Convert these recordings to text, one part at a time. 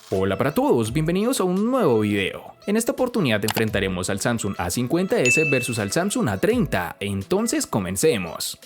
Hola para todos, bienvenidos a un nuevo video. En esta oportunidad enfrentaremos al Samsung A50s versus al Samsung A30, entonces comencemos.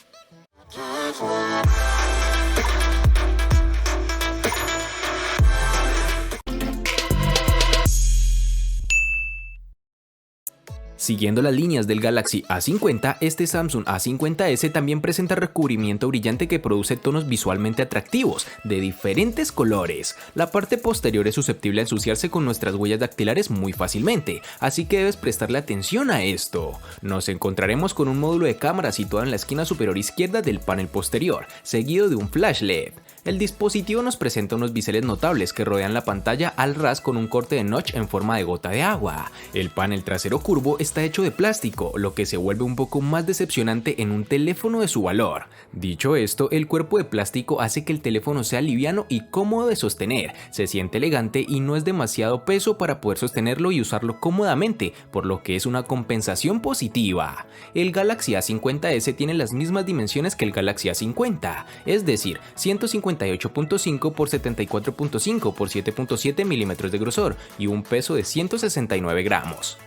Siguiendo las líneas del Galaxy A50, este Samsung A50s también presenta recubrimiento brillante que produce tonos visualmente atractivos, de diferentes colores. La parte posterior es susceptible a ensuciarse con nuestras huellas dactilares muy fácilmente, así que debes prestarle atención a esto. Nos encontraremos con un módulo de cámara situado en la esquina superior izquierda del panel posterior, seguido de un flash LED. El dispositivo nos presenta unos biseles notables que rodean la pantalla al ras con un corte de notch en forma de gota de agua. El panel trasero curvo está hecho de plástico, lo que se vuelve un poco más decepcionante en un teléfono de su valor. Dicho esto, el cuerpo de plástico hace que el teléfono sea liviano y cómodo de sostener, se siente elegante y no es demasiado peso para poder sostenerlo y usarlo cómodamente, por lo que es una compensación positiva. El Galaxy A50s tiene las mismas dimensiones que el Galaxy A50, es decir, 158.5 por 74.5 por 7.7 milímetros de grosor y un peso de 169 gramos.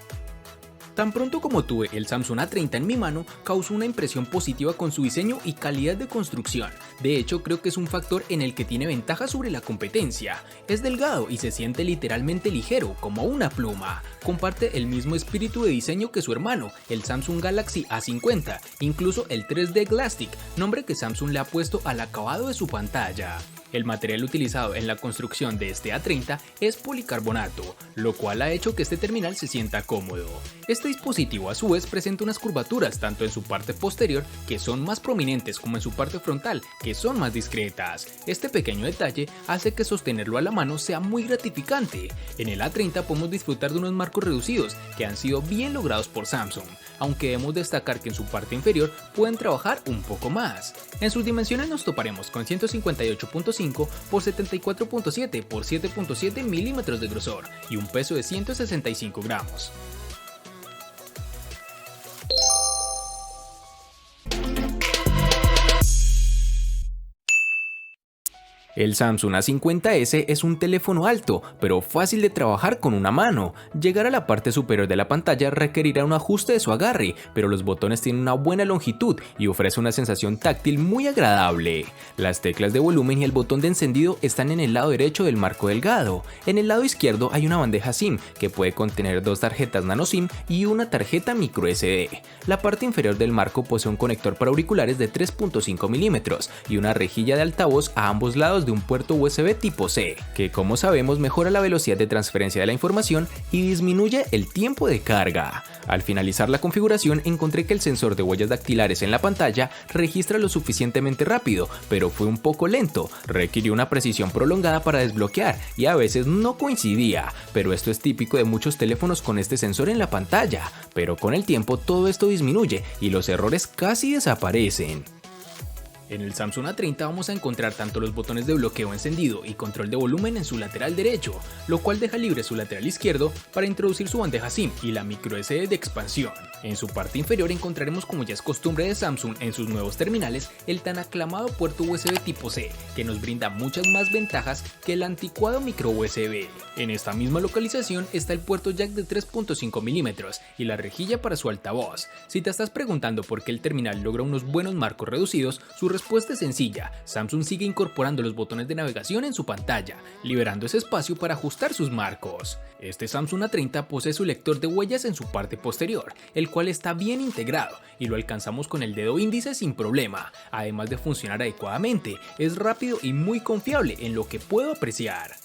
Tan pronto como tuve el Samsung A30 en mi mano, causó una impresión positiva con su diseño y calidad de construcción. De hecho, creo que es un factor en el que tiene ventaja sobre la competencia. Es delgado y se siente literalmente ligero, como una pluma. Comparte el mismo espíritu de diseño que su hermano, el Samsung Galaxy A50, incluso el 3D Glastic, nombre que Samsung le ha puesto al acabado de su pantalla. El material utilizado en la construcción de este A30 es policarbonato, lo cual ha hecho que este terminal se sienta cómodo. Este dispositivo a su vez presenta unas curvaturas tanto en su parte posterior, que son más prominentes, como en su parte frontal, que son más discretas. Este pequeño detalle hace que sostenerlo a la mano sea muy gratificante. En el A30 podemos disfrutar de unos marcos reducidos que han sido bien logrados por Samsung, aunque debemos destacar que en su parte inferior pueden trabajar un poco más. En sus dimensiones nos toparemos con 158.5 por 74.7 por 7.7 milímetros de grosor y un peso de 165 gramos. El Samsung A50s es un teléfono alto, pero fácil de trabajar con una mano. Llegar a la parte superior de la pantalla requerirá un ajuste de su agarre, pero los botones tienen una buena longitud y ofrece una sensación táctil muy agradable. Las teclas de volumen y el botón de encendido están en el lado derecho del marco delgado. En el lado izquierdo hay una bandeja SIM que puede contener dos tarjetas nano SIM y una tarjeta micro SD. La parte inferior del marco posee un conector para auriculares de 3.5 milímetros y una rejilla de altavoz a ambos lados de un puerto USB tipo C, que como sabemos mejora la velocidad de transferencia de la información y disminuye el tiempo de carga. Al finalizar la configuración encontré que el sensor de huellas dactilares en la pantalla registra lo suficientemente rápido, pero fue un poco lento, requirió una precisión prolongada para desbloquear y a veces no coincidía, pero esto es típico de muchos teléfonos con este sensor en la pantalla, pero con el tiempo todo esto disminuye y los errores casi desaparecen. En el Samsung A30 vamos a encontrar tanto los botones de bloqueo encendido y control de volumen en su lateral derecho, lo cual deja libre su lateral izquierdo para introducir su bandeja SIM y la micro SD de expansión. En su parte inferior encontraremos, como ya es costumbre de Samsung en sus nuevos terminales, el tan aclamado puerto USB tipo C, que nos brinda muchas más ventajas que el anticuado micro USB. En esta misma localización está el puerto jack de 3.5 milímetros y la rejilla para su altavoz. Si te estás preguntando por qué el terminal logra unos buenos marcos reducidos, su respuesta es sencilla: Samsung sigue incorporando los botones de navegación en su pantalla, liberando ese espacio para ajustar sus marcos. Este Samsung A30 posee su lector de huellas en su parte posterior, el cual está bien integrado y lo alcanzamos con el dedo índice sin problema. Además de funcionar adecuadamente, es rápido y muy confiable en lo que puedo apreciar.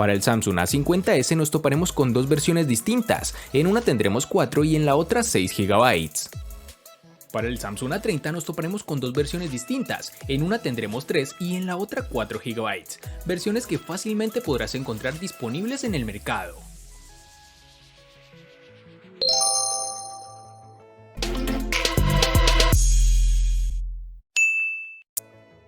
Para el Samsung A50s nos toparemos con dos versiones distintas, en una tendremos 4 y en la otra 6 GB. Para el Samsung A30 nos toparemos con dos versiones distintas, en una tendremos 3 y en la otra 4 GB, versiones que fácilmente podrás encontrar disponibles en el mercado.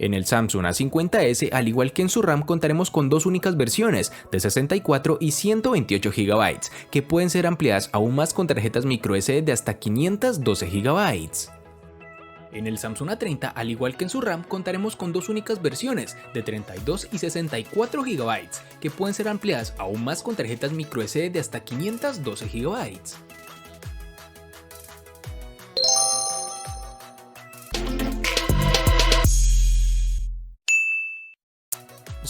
En el Samsung A50s, al igual que en su RAM, contaremos con dos únicas versiones de 64 y 128 GB, que pueden ser ampliadas aún más con tarjetas microSD de hasta 512 GB. En el Samsung A30, al igual que en su RAM, contaremos con dos únicas versiones de 32 y 64 GB, que pueden ser ampliadas aún más con tarjetas microSD de hasta 512 GB.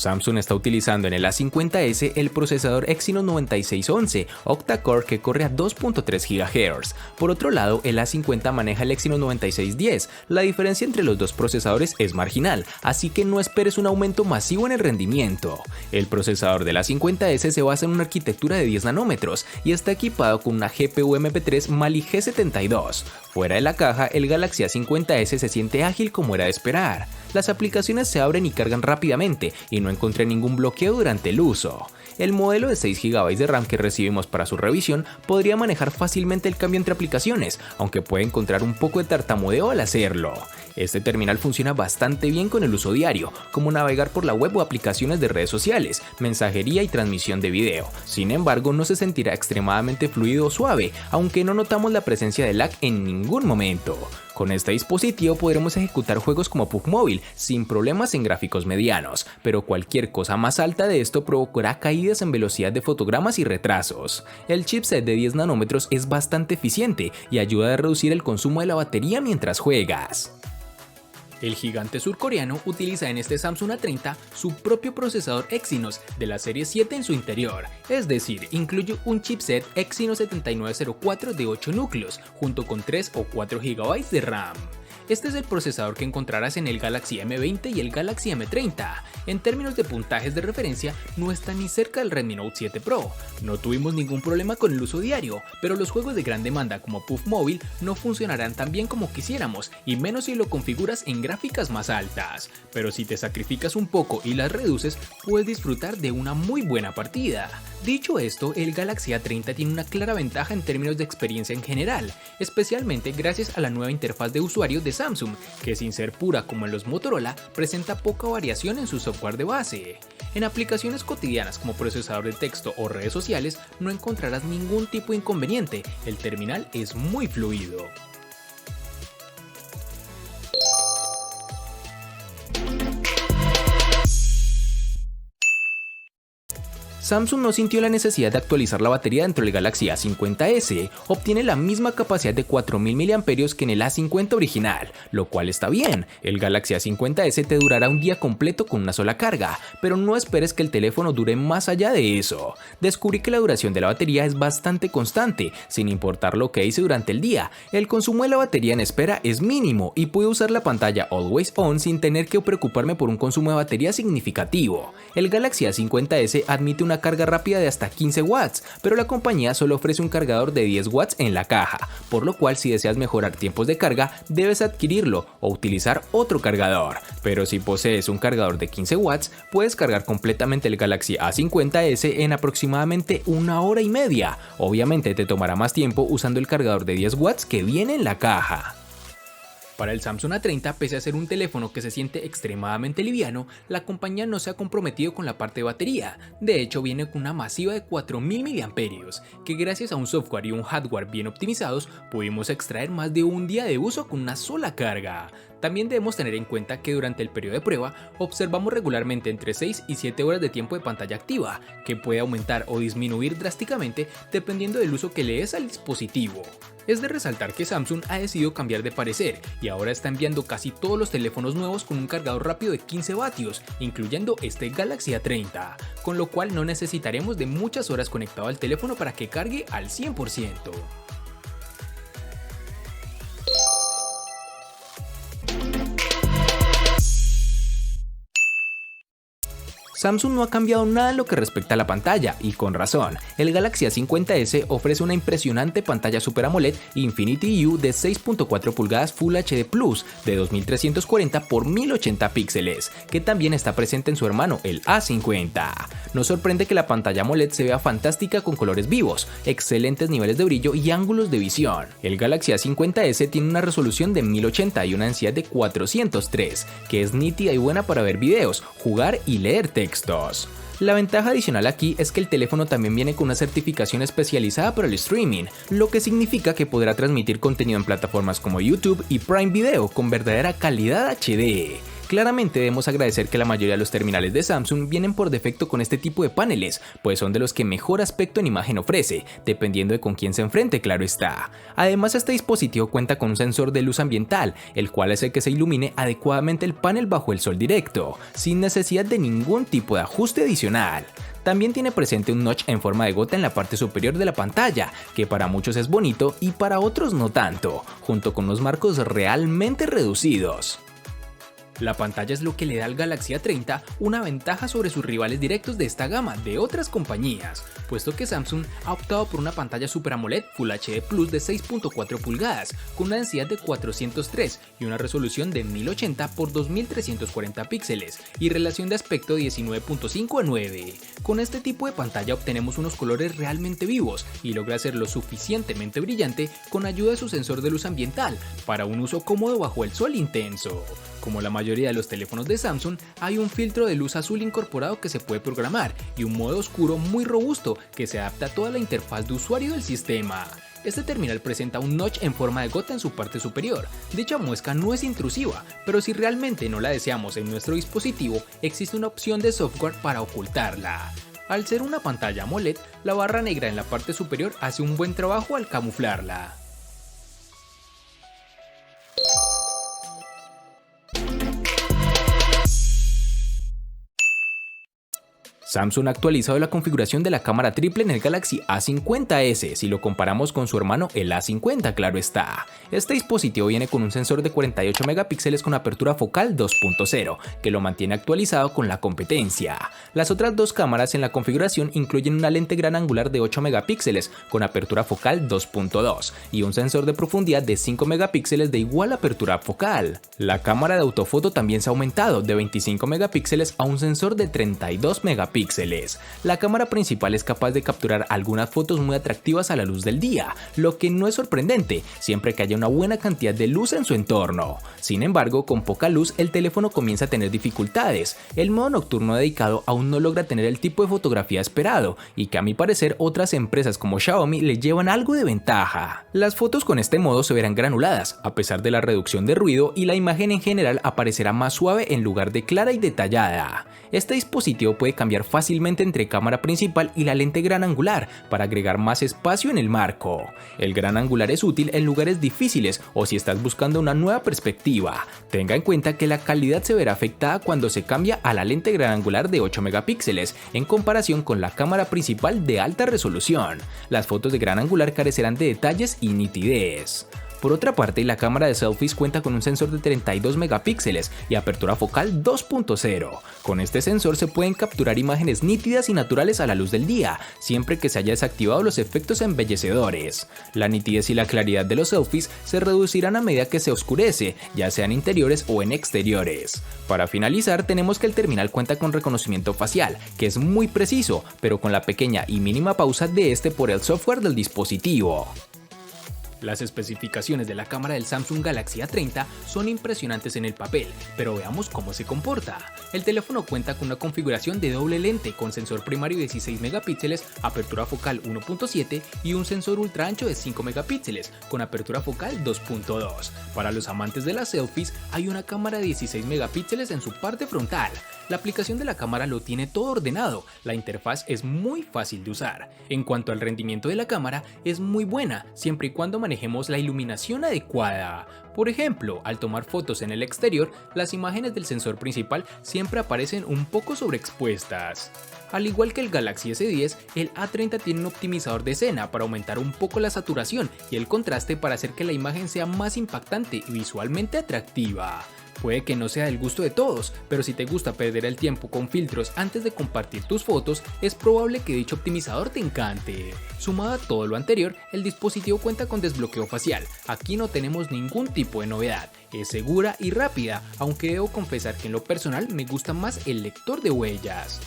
Samsung está utilizando en el A50s el procesador Exynos 9611 octa-core que corre a 2.3 GHz. Por otro lado, el A50 maneja el Exynos 9610. La diferencia entre los dos procesadores es marginal, así que no esperes un aumento masivo en el rendimiento. El procesador del A50s se basa en una arquitectura de 10 nanómetros y está equipado con una GPU MP3 Mali G72. Fuera de la caja, el Galaxy A50s se siente ágil como era de esperar. Las aplicaciones se abren y cargan rápidamente y no encontré ningún bloqueo durante el uso. El modelo de 6 GB de RAM que recibimos para su revisión podría manejar fácilmente el cambio entre aplicaciones, aunque puede encontrar un poco de tartamudeo al hacerlo. Este terminal funciona bastante bien con el uso diario, como navegar por la web o aplicaciones de redes sociales, mensajería y transmisión de video. Sin embargo, no se sentirá extremadamente fluido o suave, aunque no notamos la presencia de lag en ningún momento. Con este dispositivo podremos ejecutar juegos como PUBG Mobile sin problemas en gráficos medianos, pero cualquier cosa más alta de esto provocará caídas en velocidad de fotogramas y retrasos. El chipset de 10 nanómetros es bastante eficiente y ayuda a reducir el consumo de la batería mientras juegas. El gigante surcoreano utiliza en este Samsung A30 su propio procesador Exynos de la serie 7 en su interior, es decir, incluye un chipset Exynos 7904 de 8 núcleos, junto con 3 o 4 GB de RAM. Este es el procesador que encontrarás en el Galaxy M20 y el Galaxy M30. En términos de puntajes de referencia, no está ni cerca del Redmi Note 7 Pro. No tuvimos ningún problema con el uso diario, pero los juegos de gran demanda como PUBG Mobile no funcionarán tan bien como quisiéramos, y menos si lo configuras en gráficas más altas. Pero si te sacrificas un poco y las reduces, puedes disfrutar de una muy buena partida. Dicho esto, el Galaxy A30 tiene una clara ventaja en términos de experiencia en general, especialmente gracias a la nueva interfaz de usuario de Samsung, que sin ser pura como en los Motorola, presenta poca variación en su software de base. En aplicaciones cotidianas como procesador de texto o redes sociales no encontrarás ningún tipo de inconveniente, el terminal es muy fluido. Samsung no sintió la necesidad de actualizar la batería dentro del Galaxy A50s, obtiene la misma capacidad de 4000 mAh que en el A50 original, lo cual está bien. El Galaxy A50s te durará un día completo con una sola carga, pero no esperes que el teléfono dure más allá de eso. Descubrí que la duración de la batería es bastante constante, sin importar lo que hice durante el día. El consumo de la batería en espera es mínimo y puedo usar la pantalla Always On sin tener que preocuparme por un consumo de batería significativo. El Galaxy A50s admite una carga rápida de hasta 15 watts, pero la compañía solo ofrece un cargador de 10 watts en la caja, por lo cual si deseas mejorar tiempos de carga debes adquirirlo o utilizar otro cargador. Pero si posees un cargador de 15 watts, puedes cargar completamente el Galaxy A50s en aproximadamente una hora y media. Obviamente te tomará más tiempo usando el cargador de 10 watts que viene en la caja. Para el Samsung A30, pese a ser un teléfono que se siente extremadamente liviano, la compañía no se ha comprometido con la parte de batería. De hecho, viene con una masiva de 4000 mAh, que gracias a un software y un hardware bien optimizados, pudimos extraer más de un día de uso con una sola carga. También debemos tener en cuenta que durante el periodo de prueba, observamos regularmente entre 6 y 7 horas de tiempo de pantalla activa, que puede aumentar o disminuir drásticamente dependiendo del uso que le des al dispositivo. Es de resaltar que Samsung ha decidido cambiar de parecer y ahora está enviando casi todos los teléfonos nuevos con un cargador rápido de 15 vatios, incluyendo este Galaxy A30, con lo cual no necesitaremos de muchas horas conectado al teléfono para que cargue al 100%. Samsung no ha cambiado nada en lo que respecta a la pantalla, y con razón. El Galaxy A50s ofrece una impresionante pantalla Super AMOLED Infinity U de 6.4 pulgadas Full HD Plus de 2340 x 1080 píxeles, que también está presente en su hermano, el A50. No sorprende que la pantalla AMOLED se vea fantástica con colores vivos, excelentes niveles de brillo y ángulos de visión. El Galaxy A50s tiene una resolución de 1080 y una densidad de 403, que es nítida y buena para ver videos, jugar y leer textos. La ventaja adicional aquí es que el teléfono también viene con una certificación especializada para el streaming, lo que significa que podrá transmitir contenido en plataformas como YouTube y Prime Video con verdadera calidad HD. Claramente debemos agradecer que la mayoría de los terminales de Samsung vienen por defecto con este tipo de paneles, pues son de los que mejor aspecto en imagen ofrece, dependiendo de con quién se enfrente, claro está. Además, este dispositivo cuenta con un sensor de luz ambiental, el cual hace que se ilumine adecuadamente el panel bajo el sol directo, sin necesidad de ningún tipo de ajuste adicional. También tiene presente un notch en forma de gota en la parte superior de la pantalla, que para muchos es bonito y para otros no tanto, junto con unos marcos realmente reducidos. La pantalla es lo que le da al Galaxy A30 una ventaja sobre sus rivales directos de esta gama de otras compañías, puesto que Samsung ha optado por una pantalla Super AMOLED Full HD Plus de 6.4 pulgadas, con una densidad de 403 y una resolución de 1080 x 2340 píxeles y relación de aspecto 19.5:9. Con este tipo de pantalla obtenemos unos colores realmente vivos y logra ser lo suficientemente brillante con ayuda de su sensor de luz ambiental para un uso cómodo bajo el sol intenso. Como la mayoría de los teléfonos de Samsung, hay un filtro de luz azul incorporado que se puede programar y un modo oscuro muy robusto que se adapta a toda la interfaz de usuario del sistema. Este terminal presenta un notch en forma de gota en su parte superior. Dicha muesca no es intrusiva, pero si realmente no la deseamos en nuestro dispositivo, existe una opción de software para ocultarla. Al ser una pantalla AMOLED, la barra negra en la parte superior hace un buen trabajo al camuflarla. Samsung ha actualizado la configuración de la cámara triple en el Galaxy A50s si lo comparamos con su hermano el A50, claro está. Este dispositivo viene con un sensor de 48 megapíxeles con apertura focal 2.0, que lo mantiene actualizado con la competencia. Las otras dos cámaras en la configuración incluyen una lente gran angular de 8 megapíxeles con apertura focal 2.2 y un sensor de profundidad de 5 megapíxeles de igual apertura focal. La cámara de autofoto también se ha aumentado de 25 megapíxeles a un sensor de 32 megapíxeles. La cámara principal es capaz de capturar algunas fotos muy atractivas a la luz del día, lo que no es sorprendente siempre que haya una buena cantidad de luz en su entorno. Sin embargo, con poca luz el teléfono comienza a tener dificultades. El modo nocturno dedicado aún no logra tener el tipo de fotografía esperado y que a mi parecer otras empresas como Xiaomi le llevan algo de ventaja. Las fotos con este modo se verán granuladas a pesar de la reducción de ruido y la imagen en general aparecerá más suave en lugar de clara y detallada. Este dispositivo puede cambiar fácilmente entre cámara principal y la lente gran angular para agregar más espacio en el marco. El gran angular es útil en lugares difíciles o si estás buscando una nueva perspectiva. Tenga en cuenta que la calidad se verá afectada cuando se cambia a la lente gran angular de 8 megapíxeles en comparación con la cámara principal de alta resolución. Las fotos de gran angular carecerán de detalles y nitidez. Por otra parte, la cámara de selfies cuenta con un sensor de 32 megapíxeles y apertura focal 2.0. Con este sensor se pueden capturar imágenes nítidas y naturales a la luz del día, siempre que se haya desactivado los efectos embellecedores. La nitidez y la claridad de los selfies se reducirán a medida que se oscurece, ya sean interiores o en exteriores. Para finalizar, tenemos que el terminal cuenta con reconocimiento facial, que es muy preciso, pero con la pequeña y mínima pausa de este por el software del dispositivo. Las especificaciones de la cámara del Samsung Galaxy A30 son impresionantes en el papel, pero veamos cómo se comporta. El teléfono cuenta con una configuración de doble lente con sensor primario de 16 megapíxeles, apertura focal 1.7 y un sensor ultra ancho de 5 megapíxeles con apertura focal 2.2. Para los amantes de las selfies, hay una cámara de 16 megapíxeles en su parte frontal. La aplicación de la cámara lo tiene todo ordenado, la interfaz es muy fácil de usar. En cuanto al rendimiento de la cámara, es muy buena, siempre y cuando manejemos la iluminación adecuada. Por ejemplo, al tomar fotos en el exterior, las imágenes del sensor principal siempre aparecen un poco sobreexpuestas. Al igual que el Galaxy S10, el A30 tiene un optimizador de escena para aumentar un poco la saturación y el contraste para hacer que la imagen sea más impactante y visualmente atractiva. Puede que no sea del gusto de todos, pero si te gusta perder el tiempo con filtros antes de compartir tus fotos, es probable que dicho optimizador te encante. Sumado a todo lo anterior, el dispositivo cuenta con desbloqueo facial. Aquí no tenemos ningún tipo de novedad, es segura y rápida, aunque debo confesar que en lo personal me gusta más el lector de huellas.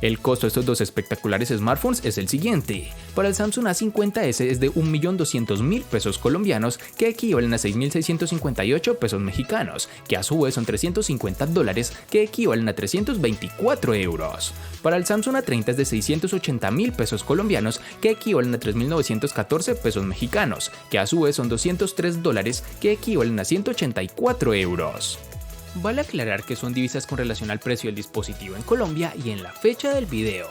El costo de estos dos espectaculares smartphones es el siguiente. Para el Samsung A50s es de 1.200.000 pesos colombianos, que equivalen a 6.658 pesos mexicanos, que a su vez son $350, que equivalen a 324 euros. Para el Samsung A30 es de 680.000 pesos colombianos, que equivalen a 3.914 pesos mexicanos, que a su vez son $203, que equivalen a 184 euros. Vale aclarar que son divisas con relación al precio del dispositivo en Colombia y en la fecha del video.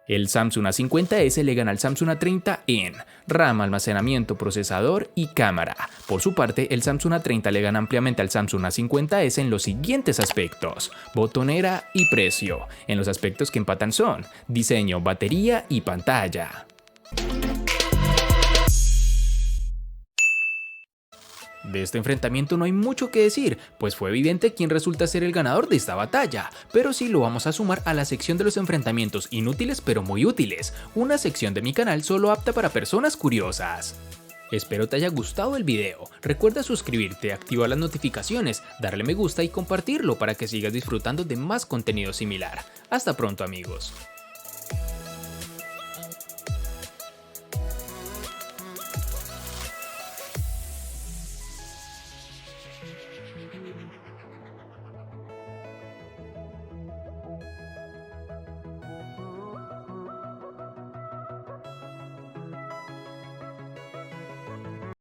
El Samsung A50s le gana al Samsung A30 en RAM, almacenamiento, procesador y cámara. Por su parte, el Samsung A30 le gana ampliamente al Samsung A50s en los siguientes aspectos: botonera y precio. En los aspectos que empatan son diseño, batería y pantalla. De este enfrentamiento no hay mucho que decir, pues fue evidente quién resulta ser el ganador de esta batalla, pero sí lo vamos a sumar a la sección de los enfrentamientos inútiles pero muy útiles, una sección de mi canal solo apta para personas curiosas. Espero te haya gustado el video, recuerda suscribirte, activar las notificaciones, darle me gusta y compartirlo para que sigas disfrutando de más contenido similar. Hasta pronto amigos.